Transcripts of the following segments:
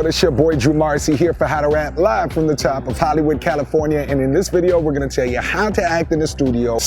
good? It's your boy Drew Marcy here for How to Rap, live from the top of Hollywood, California. And in this video, we're gonna tell you how to act in the studio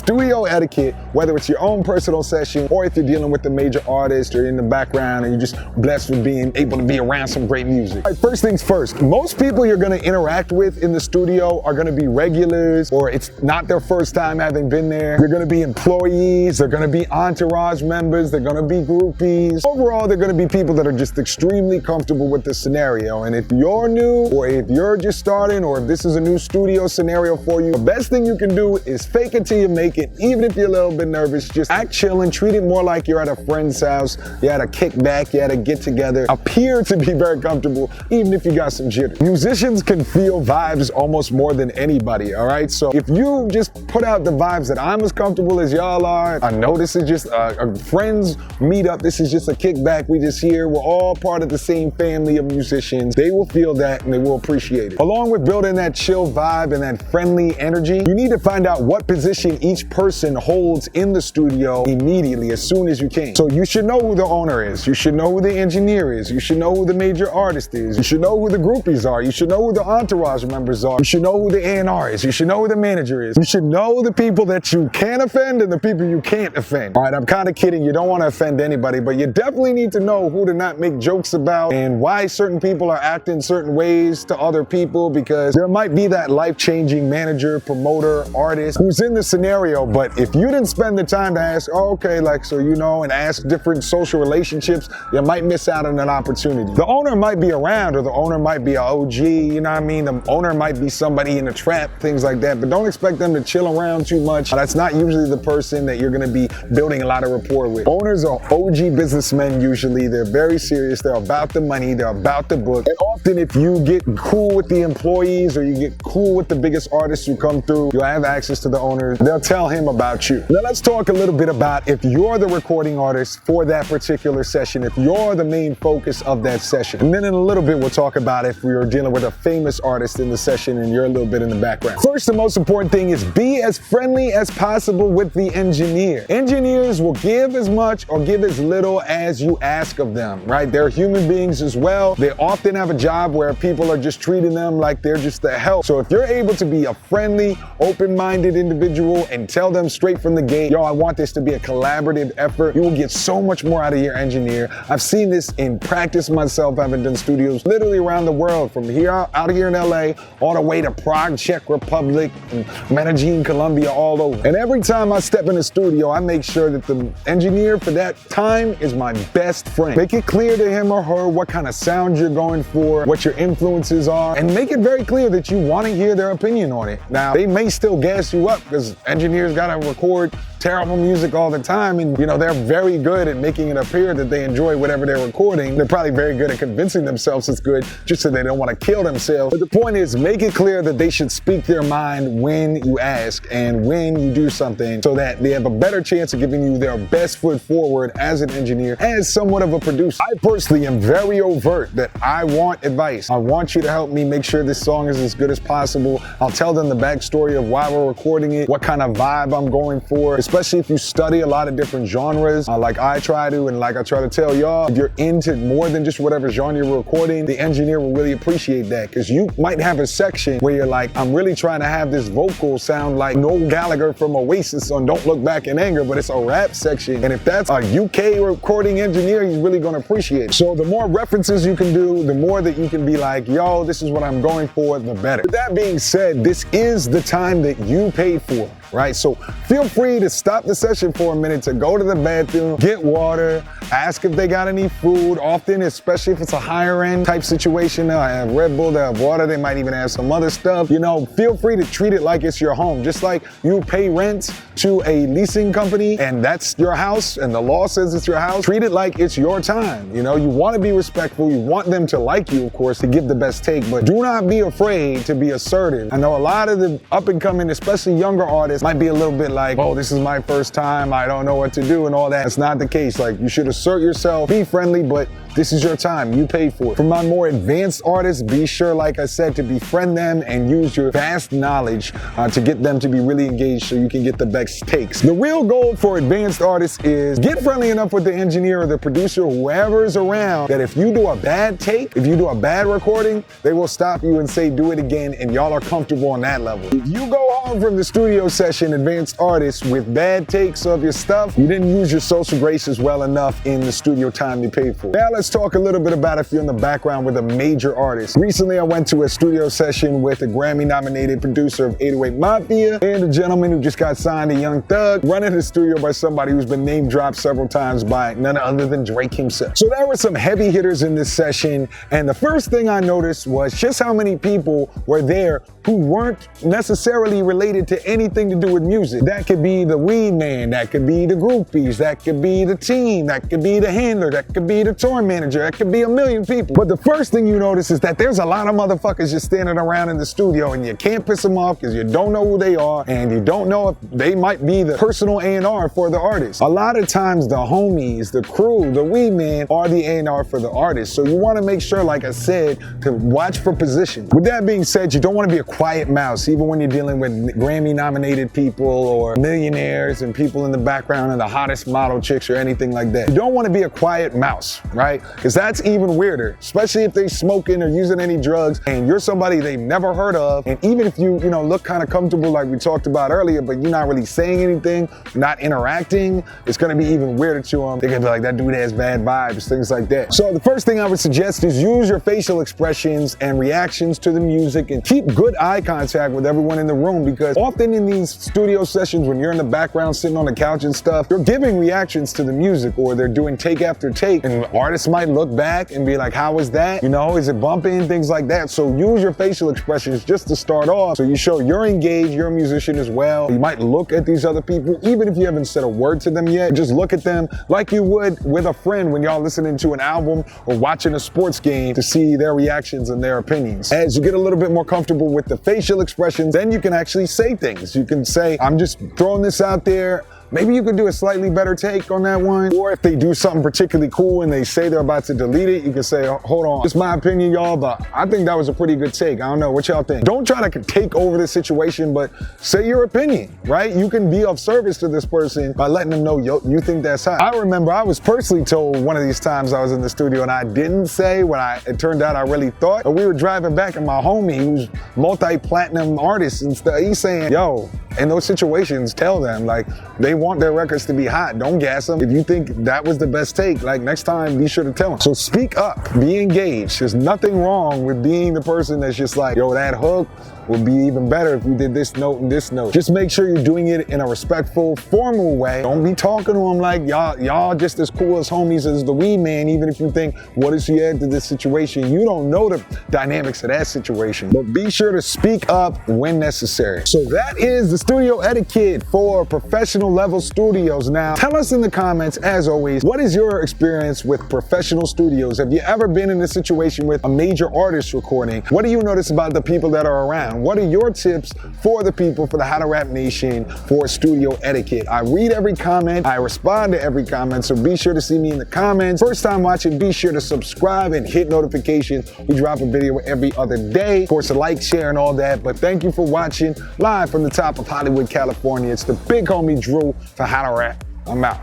etiquette, whether it's your own personal session or if you're dealing with a major artist or in the background and you're just blessed with being able to be around some great music. All right, first things first, most people you're gonna interact with in the studio are gonna be regulars, or it's not their first time having been there. They're gonna be employees, they're gonna be entourage members, they're gonna be groupies. Overall, they're gonna be people that are just extremely comfortable with the scenario. And if you're new, or if you're just starting, or if this is a new studio scenario for you, the best thing you can do is fake it till you make it. Even if you're a little bit nervous, just act chill and treat it more like you're at a friend's house, you're at a kickback, you're at a get together. Appear to be very comfortable, even if you got some jitters. Musicians can feel vibes almost more than anybody, all right? So if you just put out the vibes that I'm as comfortable as y'all are, I know this is just a friends meetup, this is just a kickback, we just here, we're all part of the same family of musicians. They will feel that and they will appreciate it. Along with building that chill vibe and that friendly energy, you need to find out what position each person holds in the studio immediately, as soon as you can. So you should know who the owner is, you should know who the engineer is, you should know who the major artist is, you should know who the groupies are, you should know who the entourage members are, you should know who the A&R is, you should know who the manager is, you should know the people that you can offend and the people you can't offend. All right, I'm kind of kidding, you don't want to offend anybody, but you definitely need to know who to not make jokes about and why certain people are acting certain ways to other people, because there might be that life-changing manager, promoter, artist who's in the scenario, but if you didn't spend the time to ask, oh, okay, like, so you know, and ask different social relationships, you might miss out on an opportunity. The owner might be around, or the owner might be an OG, you know what I mean? The owner might be somebody in a trap, things like that, but don't expect them to chill around too much. That's not usually the person that you're gonna be building a lot of rapport with. Owners are OG businessmen usually. They're very serious, they're about the money, they're about the book. And often if you get cool with the employees or you get cool with the biggest artists who come through, you'll have access to the owners. They'll tell him about you. Now let's talk a little bit about if you're the recording artist for that particular session, if you're the main focus of that session. And then in a little bit, we'll talk about if we're dealing with a famous artist in the session and you're a little bit in the background. First, the most important thing is be as friendly as possible with the engineer. Engineers will give as much or give as little as you ask of them, right? They're human beings as well. They often have a job where people are just treating them like they're just the help. So if you're able to be a friendly, open-minded individual and tell them straight from the gate, yo, I want this to be a collaborative effort, you will get so much more out of your engineer. I've seen this in practice myself, having done studios literally around the world, from here out here in LA, all the way to Prague, Czech Republic, and Medellin, Colombia, all over. And every time I step in the studio, I make sure that the engineer for that time is my best friend. Make it clear to him or her what kind of sound you're going for, what your influences are, and make it very clear that you want to hear their opinion on it. Now, they may still gas you up because engineers gotta record terrible music all the time, and you know, they're very good at making it appear that they enjoy whatever they're recording. They're probably very good at convincing themselves it's good just so they don't want to kill themselves. But the point is, make it clear that they should speak their mind when you ask and when you do something, so that they have a better chance of giving you their best foot forward as an engineer, as somewhat of a producer. I personally am very overt that I want advice. I want you to help me make sure this song is as good as possible. I'll tell them the backstory of why we're recording it, what kind of vibe I'm going for, especially if you study a lot of different genres, like I try to, and like I try to tell y'all, if you're into more than just whatever genre you're recording, the engineer will really appreciate that, because you might have a section where you're like, I'm really trying to have this vocal sound like Noel Gallagher from Oasis on Don't Look Back in Anger, but it's a rap section. And if that's a UK recording engineer, he's really gonna appreciate it. So the more references you can do, the more that you can be like, yo, this is what I'm going for, the better. With that being said, this is the time that you paid for, right? So feel free to stop the session for a minute to go to the bathroom, get water, ask if they got any food. Often, especially if it's a higher end type situation, they'll have Red Bull, they'll have water, they might even have some other stuff. You know, feel free to treat it like it's your home. Just like you pay rent to a leasing company and that's your house and the law says it's your house, treat it like it's your time. You know, you want to be respectful, you want them to like you, of course, to give the best take, but do not be afraid to be assertive. I know a lot of the up and coming, especially younger artists, might be a little bit like, oh, this is my first time, I don't know what to do and all that. It's not the case. Like, you should assert yourself, be friendly, but This is your time. You paid for it. For my more advanced artists, be sure, like I said, to befriend them and use your vast knowledge to get them to be really engaged so you can get the best takes. The real goal for advanced artists is get friendly enough with the engineer or the producer, whoever's around, that if you do a bad take, if you do a bad recording, they will stop you and say, do it again, and y'all are comfortable on that level. If you go home from the studio session, advanced artists, with bad takes of your stuff, you didn't use your social graces well enough in the studio time you paid for. Now let's talk a little bit about if you're in the background with a major artist. Recently, I went to a studio session with a Grammy-nominated producer of 808 Mafia and a gentleman who just got signed to Young Thug, running the studio by somebody who's been name dropped several times by none other than Drake himself. So there were some heavy hitters in this session, and the first thing I noticed was just how many people were there who weren't necessarily related to anything to do with music. That could be the weed man, that could be the groupies, that could be the team, that could be the handler, that could be the tour manager, that could be a million people. But the first thing you notice is that there's a lot of motherfuckers just standing around in the studio, and you can't piss them off because you don't know who they are and you don't know if they might be the personal A&R for the artist. A lot of times the homies, the crew, the weed man are the A&R for the artist. So you want to make sure, like I said, to watch for position. With that being said, you don't want to be a quiet mouse, even when you're dealing with Grammy-nominated people or millionaires and people in the background and the hottest model chicks or anything like that. You don't want to be a quiet mouse, right? Because that's even weirder, especially if they smoking or using any drugs and you're somebody they've never heard of. And even if you look kind of comfortable like we talked about earlier, but you're not really saying anything, not interacting, it's going to be even weirder to them. They're going to be like, that dude has bad vibes, things like that. So the first thing I would suggest is use your facial expressions and reactions to the music and keep good eye contact with everyone in the room, because often in these studio sessions when you're in the background sitting on the couch and stuff, you're giving reactions to the music or they're doing take after take, and artists might look back and be like, how was that? Is it bumping? Things like that. So use your facial expressions just to start off so you show you're engaged, you're a musician as well. You might look at these other people, even if you haven't said a word to them yet, just look at them like you would with a friend when y'all listening to an album or watching a sports game to see their reactions and their opinions. As you get a little bit more comfortable with the facial expressions, then you can actually say things. You can say, I'm just throwing this out there. Maybe you could do a slightly better take on that one. Or if they do something particularly cool and they say they're about to delete it, you can say, hold on, it's my opinion, y'all, but I think that was a pretty good take. I don't know, what y'all think? Don't try to take over the situation, but say your opinion, right? You can be of service to this person by letting them know, yo, you think that's hot. I remember I was personally told one of these times I was in the studio and I didn't say what it turned out I really thought. But we were driving back and my homie, who's multi-platinum artist and stuff, he's saying, yo, in those situations, tell them, like, they want their records to be hot. Don't gas them. If you think that was the best take, like, next time, be sure to tell them. So speak up, be engaged. There's nothing wrong with being the person that's just like, yo, that hook would be even better if you did this note and this note. Just make sure you're doing it in a respectful, formal way. Don't be talking to them like y'all just as cool as homies as the weed man, even if you think, what does he add to this situation? You don't know the dynamics of that situation. But be sure to speak up when necessary. So that is the studio etiquette for professional level studios. Now, tell us in the comments, as always, what is your experience with professional studios? Have you ever been in a situation with a major artist recording? What do you notice about the people that are around? What are your tips for the people, for the How to Rap Nation, for studio etiquette? I read every comment, I respond to every comment, so be sure to see me in the comments. First time watching, be sure to subscribe and hit notifications. We drop a video every other day. Of course, like, share, and all that. But thank you for watching live from the top of Hollywood, California. It's the big homie Drew for How to Rap. I'm out.